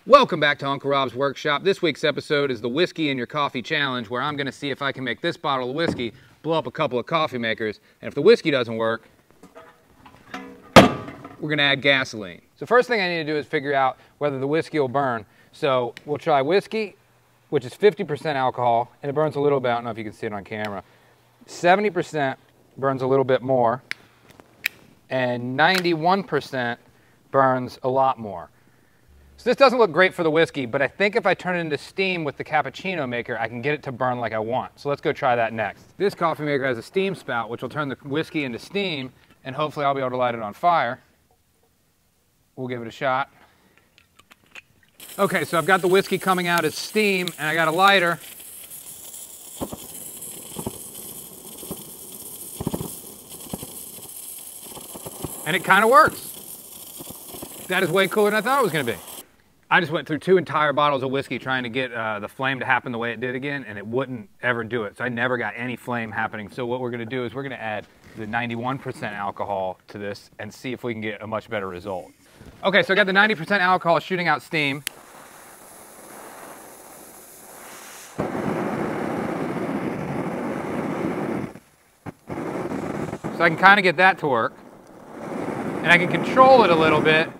Welcome back to Uncle Rob's Workshop. This week's episode is the Whiskey in Your Coffee Challenge, where I'm going to see if I can make this bottle of whiskey blow up a couple of coffee makers. And if the whiskey doesn't work, we're going to add gasoline. So first thing I need to do is figure out whether the whiskey will burn. So we'll try whiskey, which is 50% alcohol, and it burns a little bit. I don't know if you can see it on camera. 70% burns a little bit more, and 91% burns a lot more. So this doesn't look great for the whiskey, but I think if I turn it into steam with the cappuccino maker, I can get it to burn like I want. So let's go try that next. This coffee maker has a steam spout, which will turn the whiskey into steam, and hopefully I'll be able to light it on fire. We'll give it a shot. Okay, so I've got the whiskey coming out as steam, and I got a lighter. And it kind of works. That is way cooler than I thought it was going to be. I just went through 2 entire bottles of whiskey trying to get the flame to happen the way it did again, and it wouldn't ever do it. So I never got any flame happening. So what we're going to do is we're going to add the 91% alcohol to this and see if we can get a much better result. Okay, so I got the 90% alcohol shooting out steam. So I can kind of get that to work. And I can control it a little bit.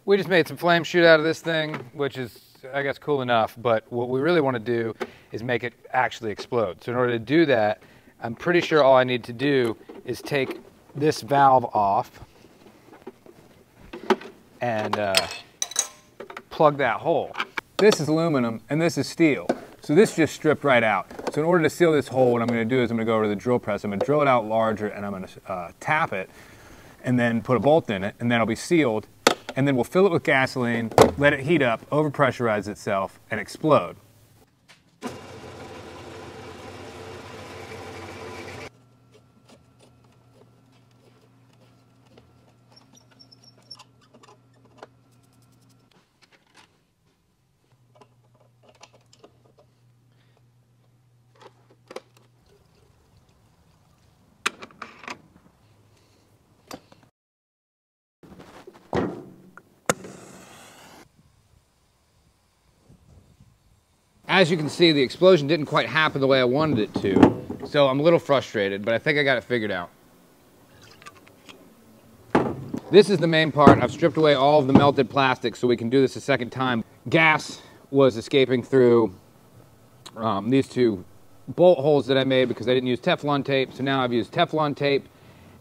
We just made some flame shoot out of this thing, which is, I guess, cool enough, but what we really want to do is make it actually explode. So in order to do that, I'm pretty sure all I need to do is take this valve off and plug that hole. This is aluminum and this is steel. So this just stripped right out. So in order to seal this hole, what I'm going to do is I'm going to go over to the drill press. I'm going to drill it out larger and I'm going to tap it and then put a bolt in it, and then it'll be sealed. And then we'll fill it with gasoline, let it heat up, overpressurize itself, and explode. As you can see, the explosion didn't quite happen the way I wanted it to, so I'm a little frustrated, but I think I got it figured out. This is the main part. I've stripped away all of the melted plastic so we can do this a second time. Gas was escaping through these 2 bolt holes that I made because I didn't use Teflon tape, so now I've used Teflon tape,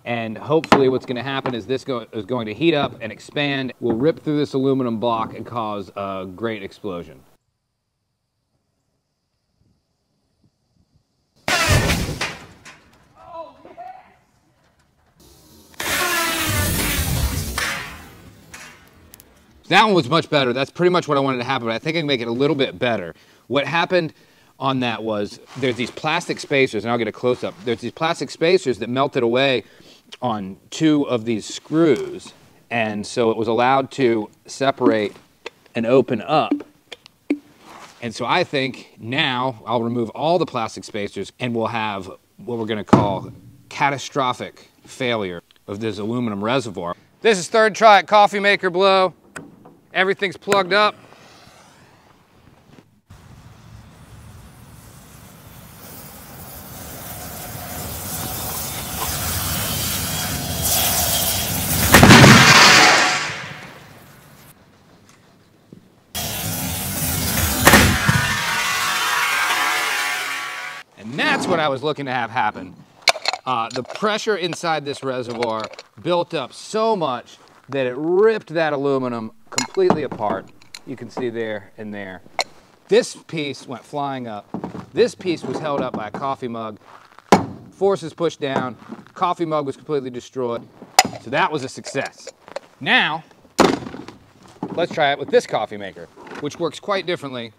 and hopefully what's going to happen is this is going to heat up and expand. We'll rip through this aluminum block and cause a great explosion. That one was much better. That's pretty much what I wanted to happen, but I think I can make it a little bit better. What happened on that was there's these plastic spacers, and I'll get a close-up. There's these plastic spacers that melted away on 2 of these screws, and so it was allowed to separate and open up. And so I think now I'll remove all the plastic spacers, and we'll have what we're going to call catastrophic failure of this aluminum reservoir. This is 3rd try at coffee maker blow. Everything's plugged up. And that's what I was looking to have happen. The pressure inside this reservoir built up so much that it ripped that aluminum completely apart. You can see there and there. This piece went flying up. This piece was held up by a coffee mug. Forces pushed down. Coffee mug was completely destroyed. So that was a success. Now, let's try it with this coffee maker, which works quite differently.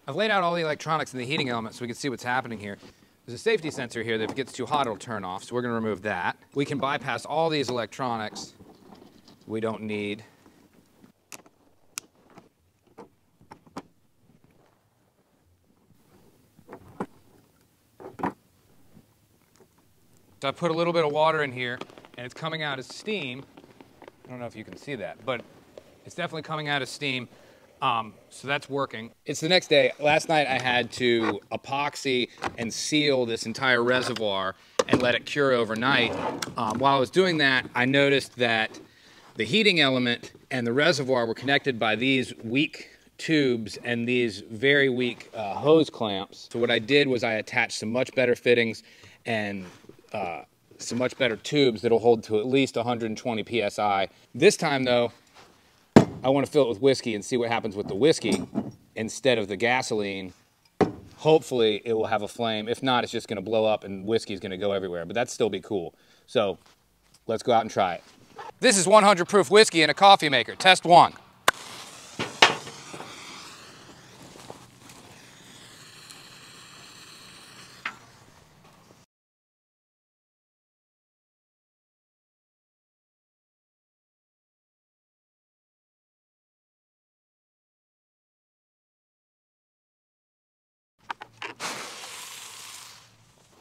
I've laid out all the electronics and the heating elements so we can see what's happening here. There's a safety sensor here that if it gets too hot, it'll turn off, so we're going to remove that. We can bypass all these electronics we don't need. So I put a little bit of water in here and it's coming out as steam. I don't know if you can see that, but it's definitely coming out as steam. So that's working. It's the next day. Last night I had to epoxy and seal this entire reservoir and let it cure overnight. While I was doing that, I noticed that the heating element and the reservoir were connected by these weak tubes and these very weak hose clamps. So what I did was I attached some much better fittings and some much better tubes that'll hold to at least 120 psi. This time though, I want to fill it with whiskey and see what happens with the whiskey instead of the gasoline. Hopefully it will have a flame. If not, it's just going to blow up and whiskey is going to go everywhere, but that'd still be cool. So let's go out and try it. This is 100 proof whiskey in a coffee maker. Test one.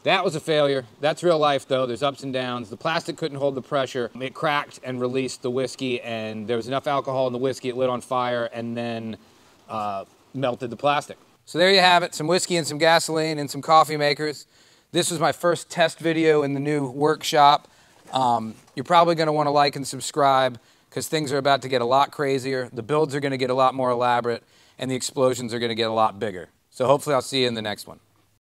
That was a failure. That's real life though. There's ups and downs. The plastic couldn't hold the pressure. It cracked and released the whiskey, and there was enough alcohol in the whiskey, it lit on fire and then melted the plastic. So there you have it, some whiskey and some gasoline and some coffee makers. This was my first test video in the new workshop. You're probably gonna wanna like and subscribe because things are about to get a lot crazier. The builds are gonna get a lot more elaborate and the explosions are gonna get a lot bigger. So hopefully I'll see you in the next one.